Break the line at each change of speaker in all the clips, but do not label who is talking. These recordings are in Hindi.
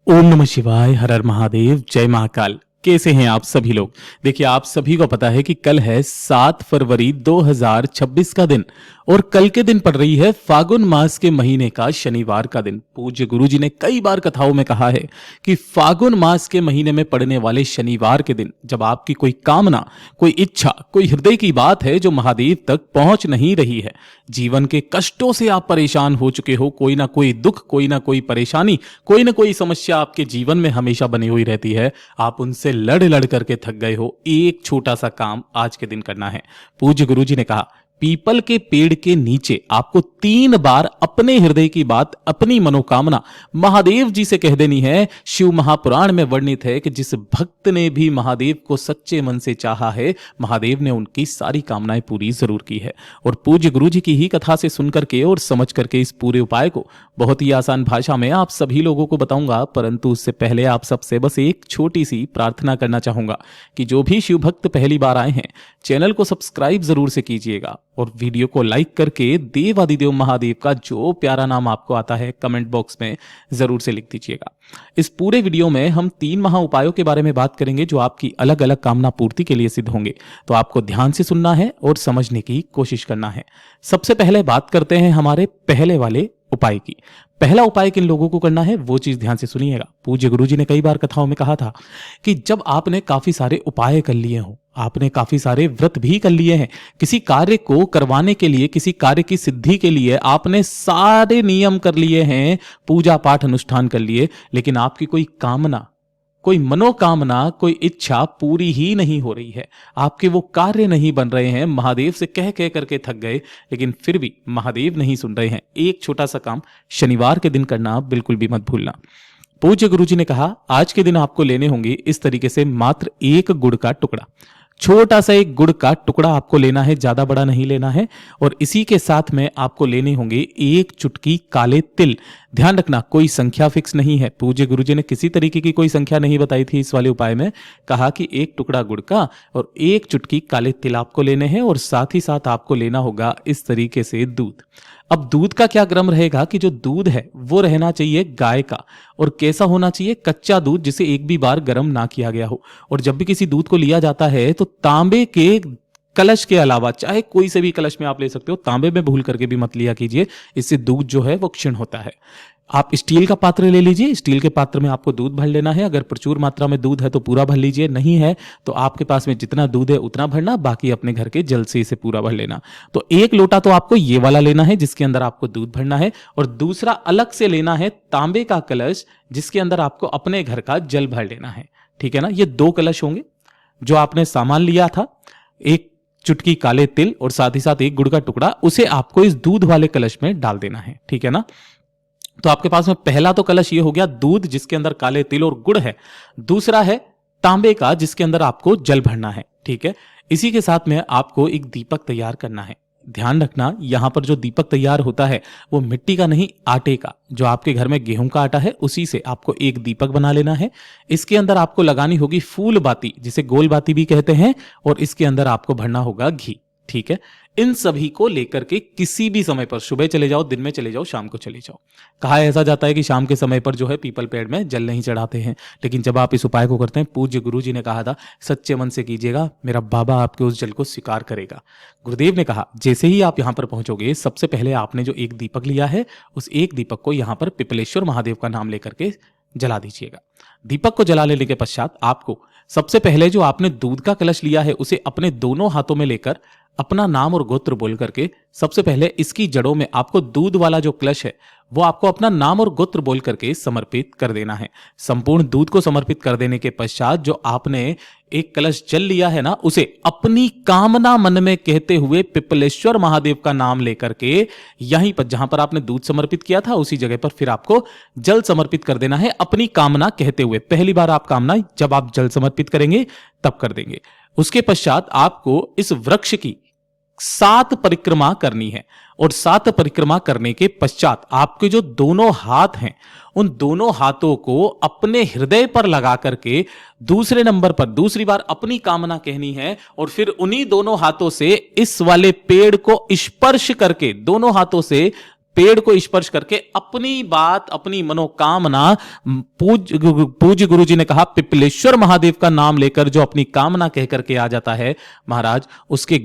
ओम नमः शिवाय, हर हर महादेव, जय महाकाल। कैसे हैं आप सभी लोग। देखिए, आप सभी को पता है कि कल है 7 फरवरी 2026 का दिन और कल के दिन पड़ रही है फागुन मास के महीने का शनिवार का दिन। पूज्य गुरुजी ने कई बार कथाओं में कहा है कि फागुन मास के महीने में पड़ने वाले शनिवार के दिन जब आपकी कोई कामना, कोई इच्छा, कोई हृदय की बात है जो महादेव तक पहुंच नहीं रही है, जीवन के कष्टों से आप परेशान हो चुके हो, कोई ना कोई दुख, कोई ना कोई परेशानी, कोई ना कोई समस्या आपके जीवन में हमेशा बनी हुई रहती है, आप उनसे लड़ लड़ करके थक गए हो, एक छोटा सा काम आज के दिन करना है। पूज्य गुरुजी ने कहा, पीपल के पेड़ के नीचे आपको 3 बार अपने हृदय की बात, अपनी मनोकामना महादेव जी से कह देनी है। शिव महापुराण में वर्णित है कि जिस भक्त ने भी महादेव को सच्चे मन से चाहा है, महादेव ने उनकी सारी कामनाएं पूरी जरूर की है। और पूज्य गुरु जी की ही कथा से सुनकर के और समझ करके इस पूरे उपाय को बहुत ही आसान भाषा में आप सभी लोगों को बताऊंगा, परंतु उससे पहले आप सबसे बस एक छोटी सी प्रार्थना करना चाहूंगा कि जो भी शिव भक्त पहली बार आए हैं, चैनल को सब्सक्राइब जरूर से कीजिएगा और वीडियो को लाइक करके देवादिदेव महादेव का जो प्यारा नाम आपको आता है कमेंट बॉक्स में जरूर से लिख दीजिएगा। इस पूरे वीडियो में हम 3 महा उपायों के बारे में बात करेंगे जो आपकी अलग अलग कामना पूर्ति के लिए सिद्ध होंगे, तो आपको ध्यान से सुनना है और समझने की कोशिश करना है। सबसे पहले बात करते हैं हमारे पहले वाले उपाय की। पहला उपाय किन लोगों को करना है वो चीज ध्यान से सुनिएगा। पूज्य गुरुजी ने कई बार कथाओं में कहा था कि जब आपने काफी सारे उपाय कर लिए हो, आपने काफी सारे व्रत भी कर लिए हैं, किसी कार्य को करवाने के लिए, किसी कार्य की सिद्धि के लिए आपने सारे नियम कर लिए हैं, पूजा पाठ अनुष्ठान कर लिए, लेकिन आपकी कोई कामना, कोई मनोकामना, कोई इच्छा पूरी ही नहीं हो रही है, आपके वो कार्य नहीं बन रहे हैं, महादेव से कह कह करके थक गए, लेकिन फिर भी महादेव नहीं सुन रहे हैं। एक छोटा सा काम शनिवार के दिन करना बिल्कुल भी मत भूलना। पूज्य गुरुजी ने कहा, आज के दिन आपको लेने होंगे इस तरीके से मात्र 1 गुड़ का टुकड़ा, छोटा सा 1 गुड़ का टुकड़ा आपको लेना है, ज्यादा बड़ा नहीं लेना है। और इसी के साथ में आपको लेने होंगे 1 चुटकी काले तिल। ध्यान रखना, कोई संख्या फिक्स नहीं है, पूज्य गुरुजी ने किसी तरीके की कोई संख्या नहीं बताई थी इस वाले उपाय में। कहा कि 1 टुकड़ा गुड़ का और 1 चुटकी काले तिल आपको लेने हैं और साथ ही साथ आपको लेना होगा इस तरीके से दूध। अब दूध का क्या क्रम रहेगा कि जो दूध है वो रहना चाहिए गाय का, और कैसा होना चाहिए, कच्चा दूध जिसे एक भी बार गर्म ना किया गया हो। और जब भी किसी दूध को लिया जाता है तो तांबे के कलश के अलावा, चाहे कोई से भी कलश में आप ले सकते हो, तांबे में भूल करके भी मत लिया कीजिए, इससे दूध जो है वो क्षीण होता है। आप स्टील का पात्र ले लीजिए, स्टील के पात्र में आपको दूध भर लेना है। अगर प्रचुर मात्रा में दूध है तो पूरा भर लीजिए, नहीं है तो आपके पास में जितना दूध है उतना भरना, बाकी अपने घर के जल से इसे पूरा भर लेना। तो 1 लोटा तो आपको ये वाला लेना है जिसके अंदर आपको दूध भरना है, और दूसरा अलग से लेना है तांबे का कलश जिसके अंदर आपको अपने घर का जल भर लेना है। ठीक है ना, ये 2 कलश होंगे। जो आपने सामान लिया था, 1 चुटकी काले तिल और साथ ही साथ 1 गुड़ का टुकड़ा, उसे आपको इस दूध वाले कलश में डाल देना है। ठीक है ना, तो आपके पास में पहला तो कलश ये हो गया दूध जिसके अंदर काले तिल और गुड़ है, दूसरा है तांबे का जिसके अंदर आपको जल भरना है। ठीक है, इसी के साथ में आपको एक दीपक तैयार करना है। ध्यान रखना, यहां पर जो दीपक तैयार होता है वो मिट्टी का नहीं, आटे का, जो आपके घर में गेहूं का आटा है उसी से आपको एक दीपक बना लेना है। इसके अंदर आपको लगानी होगी फूल बाती, जिसे गोल बाती भी कहते हैं, और इसके अंदर आपको भरना होगा घी। ठीक है, इन सभी को लेकर के किसी भी समय पर, सुबह चले जाओ, दिन में चले जाओ, शाम को चले जाओ। कहा ऐसा जाता है कि शाम के समय पर जो है पीपल पेड़ में जल नहीं चढ़ाते हैं, लेकिन जब आप इस उपाय को करते हैं, पूज्य गुरु जी ने कहा था सच्चे मन से कीजिएगा, मेरा बाबा आपके उस जल को स्वीकार करेगा। गुरुदेव ने कहा जैसे ही आप यहां पर पहुंचोगे, सबसे पहले आपने जो 1 दीपक लिया है उस 1 दीपक को यहां पर पिपलेश्वर महादेव का नाम लेकर के जला दीजिएगा। दीपक को जला लेने के पश्चात आपको सबसे पहले जो आपने दूध का कलश लिया है उसे अपने दोनों हाथों में लेकर अपना नाम और गोत्र बोल करके सबसे पहले इसकी जड़ों में आपको दूध वाला जो कलश है वो आपको अपना नाम और गोत्र बोल करके समर्पित कर देना है। संपूर्ण दूध को समर्पित कर देने के पश्चात जो आपने 1 कलश जल लिया है ना, उसे अपनी कामना मन में कहते हुए पिपलेश्वर महादेव का नाम लेकर के यहीं पर जहां पर आपने दूध समर्पित किया था उसी जगह पर फिर आपको जल समर्पित कर देना है, अपनी कामना कहते हुए। पहली बार आप कामना जब आप जल समर्पित करेंगे तब कर देंगे। उसके पश्चात आपको इस वृक्ष की 7 परिक्रमा करनी है, और 7 परिक्रमा करने के पश्चात आपके जो दोनों हाथ हैं उन दोनों हाथों को अपने हृदय पर लगा करके दूसरे नंबर पर दूसरी बार अपनी कामना कहनी है, और फिर उन्हीं दोनों हाथों से इस वाले पेड़ को स्पर्श करके दोनों हाथों से पेड़ को स्पर्श करके अपनी बात, अपनी मनोकामना, पूज्य गुरु जी ने कहा पिपलेश्वर महादेव का नाम लेकर जो अपनी कामना कह करके आ जाता है महाराज, उसके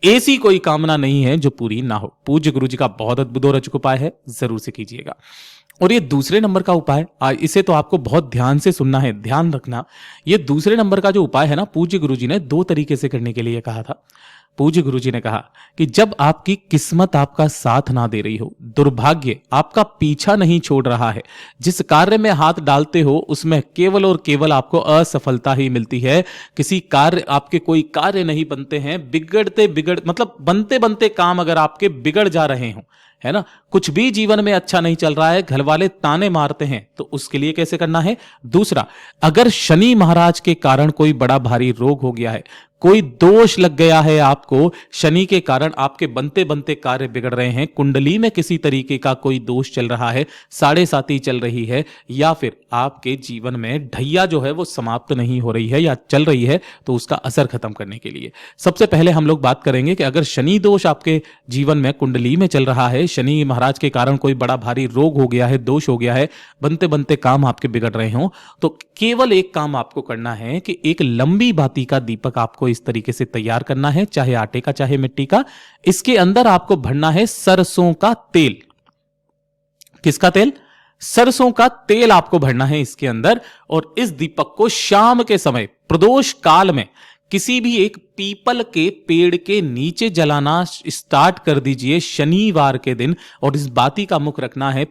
ऐसी कोई कामना नहीं है जो पूरी ना हो। पूज्य गुरु जी का बहुत अद्भुत और अचूक उपाय है, जरूर से कीजिएगा। और ये दूसरे नंबर का उपाय, इसे तो आपको बहुत ध्यान से सुनना है, ध्यान रखना। ये दूसरे नंबर का जो उपाय है ना, पूज्य गुरु जी ने 2 तरीके से करने के लिए कहा था। पूज्य गुरु जी ने कहा कि जब आपकी किस्मत आपका साथ ना दे रही हो, दुर्भाग्य आपका पीछा नहीं छोड़ रहा है, जिस कार्य में हाथ डालते हो उसमें केवल और केवल आपको असफलता ही मिलती है, किसी कार्य, आपके कोई कार्य नहीं बनते हैं, मतलब बनते बनते काम अगर आपके बिगड़ जा रहे हो, है ना, कुछ भी जीवन में अच्छा नहीं चल रहा है, घर वाले ताने मारते हैं, तो उसके लिए कैसे करना है। दूसरा, अगर शनि महाराज के कारण कोई बड़ा भारी रोग हो गया है, कोई दोष लग गया है आपको, शनि के कारण आपके बनते बनते कार्य बिगड़ रहे हैं, कुंडली में किसी तरीके का कोई दोष चल रहा है, 7.5 चल रही है, या फिर आपके जीवन में ढैया जो है वो समाप्त नहीं हो रही है या चल रही है, तो उसका असर खत्म करने के लिए सबसे पहले हम लोग बात करेंगे कि अगर शनि दोष आपके जीवन में कुंडली में चल रहा है, शनि महाराज के कारण कोई बड़ा भारी रोग हो गया है, दोष हो गया है, बनते बनते काम आपके बिगड़ रहे हो, तो केवल एक काम आपको करना है कि एक लंबी बाती का दीपक आपको इस तरीके से तैयार करना है, चाहे आटे का चाहे मिट्टी का। इसके अंदर आपको भरना है सरसों का तेल। किसका तेल? सरसों का तेल आपको भरना है इसके अंदर। और इस दीपक को शाम के समय प्रदोष काल में किसी भी एक पीपल के पेड़ के नीचे जलाना स्टार्ट कर दीजिए शनिवार के दिन। और इस बाती का मुख रखना है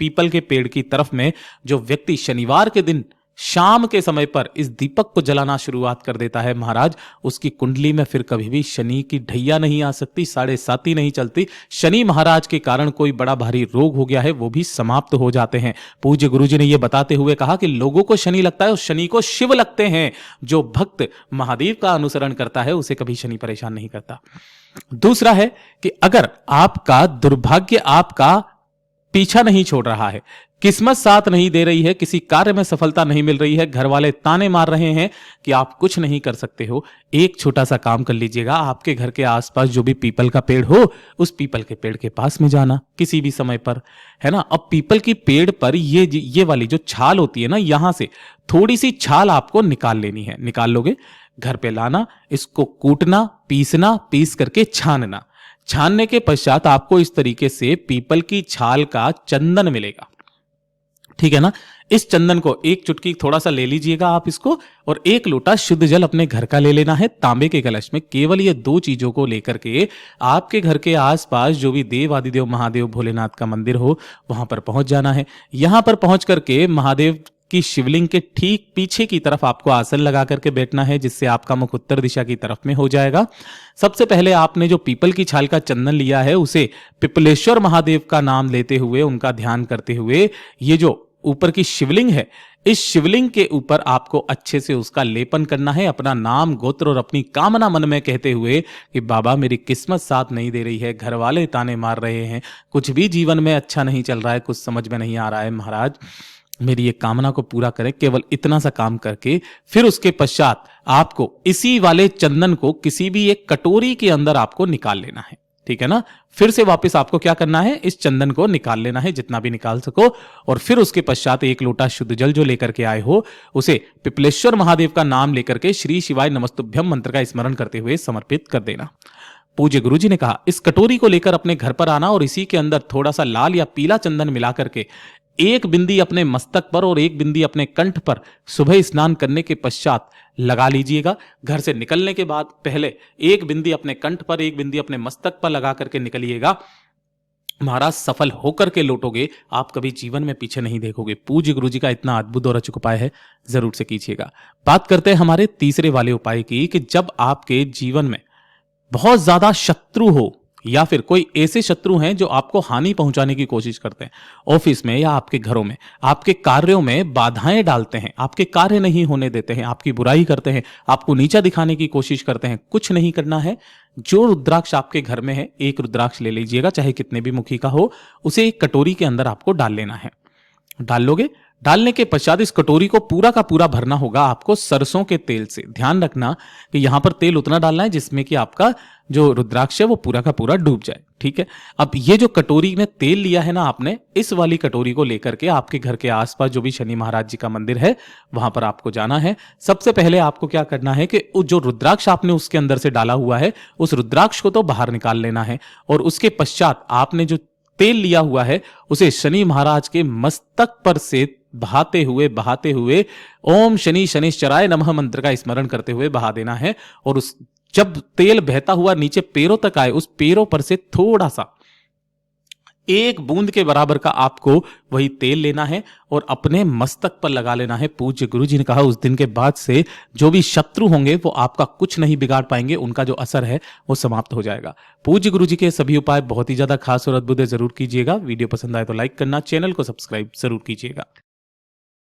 पीपल के पेड़ की तरफ में। जो व्यक्ति शनिवार के दिन शाम के समय पर इस दीपक को जलाना शुरुआत कर देता है महाराज, उसकी कुंडली में फिर कभी भी शनि की ढैया नहीं आ सकती, 7.5 नहीं चलती। शनि महाराज के कारण कोई बड़ा भारी रोग हो गया है वो भी समाप्त हो जाते हैं। पूज्य गुरु जी ने यह बताते हुए कहा कि लोगों को शनि लगता है और शनि को शिव लगते हैं। जो भक्त महादेव का अनुसरण करता है उसे कभी शनि परेशान नहीं करता। दूसरा है कि अगर आपका दुर्भाग्य आपका पीछा नहीं छोड़ रहा है, किस्मत साथ नहीं दे रही है, किसी कार्य में सफलता नहीं मिल रही है, घर वाले ताने मार रहे हैं कि आप कुछ नहीं कर सकते हो, एक छोटा सा काम कर लीजिएगा। आपके घर के आसपास जो भी पीपल का पेड़ हो, उस पीपल के पेड़ के पास में जाना किसी भी समय पर, है ना। अब पीपल की पेड़ पर ये वाली जो छाल होती है ना, यहां से थोड़ी सी छाल आपको निकाल लेनी है। निकाल लोगे, घर पे लाना, इसको कूटना, पीसना, पीस करके छानना। छानने के पश्चात आपको इस तरीके से पीपल की छाल का चंदन मिलेगा, ठीक है ना। इस चंदन को एक चुटकी थोड़ा सा ले लीजिएगा आप इसको, और 1 लोटा शुद्ध जल अपने घर का ले लेना है तांबे के कलश में। केवल ये 2 चीजों को लेकर के आपके घर के आसपास जो भी देव आदिदेव महादेव भोलेनाथ का मंदिर हो वहां पर पहुंच जाना है। यहां पर पहुंच करके महादेव की शिवलिंग के ठीक पीछे की तरफ आपको आसन लगा करके बैठना है, जिससे आपका मुख उत्तर दिशा की तरफ में हो जाएगा। सबसे पहले आपने जो पीपल की छाल का चंदन लिया है उसे पिपलेश्वर महादेव का नाम लेते हुए, उनका ध्यान करते हुए, ये जो ऊपर की शिवलिंग है, इस शिवलिंग के ऊपर आपको अच्छे से उसका लेपन करना है, अपना नाम, गोत्र और अपनी कामना मन में कहते हुए कि बाबा मेरी किस्मत साथ नहीं दे रही है, घर वाले ताने मार रहे हैं, कुछ भी जीवन में अच्छा नहीं चल रहा है, कुछ समझ में नहीं आ रहा है, महाराज मेरी ये कामना को पूरा करें। केवल इतना सा काम करके फिर उसके पश्चात आपको इसी वाले चंदन को किसी भी एक कटोरी के अंदर आपको निकाल लेना है, ठीक है ना। फिर से वापस आपको क्या करना है, इस चंदन को निकाल लेना है जितना भी निकाल सको, और फिर उसके पश्चात 1 लोटा शुद्ध जल जो लेकर के आए हो उसे पिपलेश्वर महादेव का नाम लेकर के श्री शिवाय नमस्तुभ्यम मंत्र का स्मरण करते हुए समर्पित कर देना। पूज्य गुरु जी ने कहा इस कटोरी को लेकर अपने घर पर आना और इसी के अंदर थोड़ा सा लाल या पीला चंदन मिला करके 1 बिंदी अपने मस्तक पर और 1 बिंदी अपने कंठ पर सुबह स्नान करने के पश्चात लगा लीजिएगा। घर से निकलने के बाद पहले 1 बिंदी अपने कंठ पर, 1 बिंदी अपने मस्तक पर लगा करके निकलिएगा। महाराज सफल होकर के लौटोगे, आप कभी जीवन में पीछे नहीं देखोगे। पूज्य गुरु जी का इतना अद्भुत और अचूक उपाय है, जरूर से कीजिएगा। बात करते हैं हमारे तीसरे वाले उपाय की कि जब आपके जीवन में बहुत ज्यादा शत्रु हो या फिर कोई ऐसे शत्रु हैं जो आपको हानि पहुंचाने की कोशिश करते हैं, ऑफिस में या आपके घरों में, आपके कार्यों में बाधाएं डालते हैं, आपके कार्य नहीं होने देते हैं, आपकी बुराई करते हैं, आपको नीचा दिखाने की कोशिश करते हैं, कुछ नहीं करना है। जो रुद्राक्ष आपके घर में है, 1 रुद्राक्ष ले लीजिएगा, चाहे कितने भी मुखी का हो, उसे एक कटोरी के अंदर आपको डाल लेना है। डाल लोगे, डालने के पश्चात इस कटोरी को पूरा का पूरा भरना होगा आपको सरसों के तेल से। ध्यान रखना कि यहां पर तेल उतना डालना है जिसमें कि आपका जो रुद्राक्ष है वो पूरा का पूरा डूब जाए। ठीक है, अब ये जो कटोरी में तेल लिया है ना आपने, इस वाली कटोरी को लेकर के आपके घर के आसपास जो भी शनि महाराज जी का मंदिर है वहां पर आपको जाना है। सबसे पहले आपको क्या करना है कि जो रुद्राक्ष आपने उसके अंदर से डाला हुआ है उस रुद्राक्ष को तो बाहर निकाल लेना है, और उसके पश्चात आपने जो तेल लिया हुआ है उसे शनि महाराज के मस्तक पर से बहाते हुए ओम शनि शनिश्चराय नमः मंत्र का स्मरण करते हुए बहा देना है। और उस जब तेल बहता हुआ नीचे पैरों तक आए, उस पैरों पर से थोड़ा सा 1 बूंद के बराबर का आपको वही तेल लेना है और अपने मस्तक पर लगा लेना है। पूज्य गुरु जी ने कहा उस दिन के बाद से जो भी शत्रु होंगे वो आपका कुछ नहीं बिगाड़ पाएंगे, उनका जो असर है वो समाप्त हो जाएगा। पूज्य गुरु जी के सभी उपाय बहुत ही ज्यादा खास और अद्भुत है, जरूर कीजिएगा। वीडियो पसंद आए तो लाइक करना, चैनल को सब्सक्राइब जरूर कीजिएगा।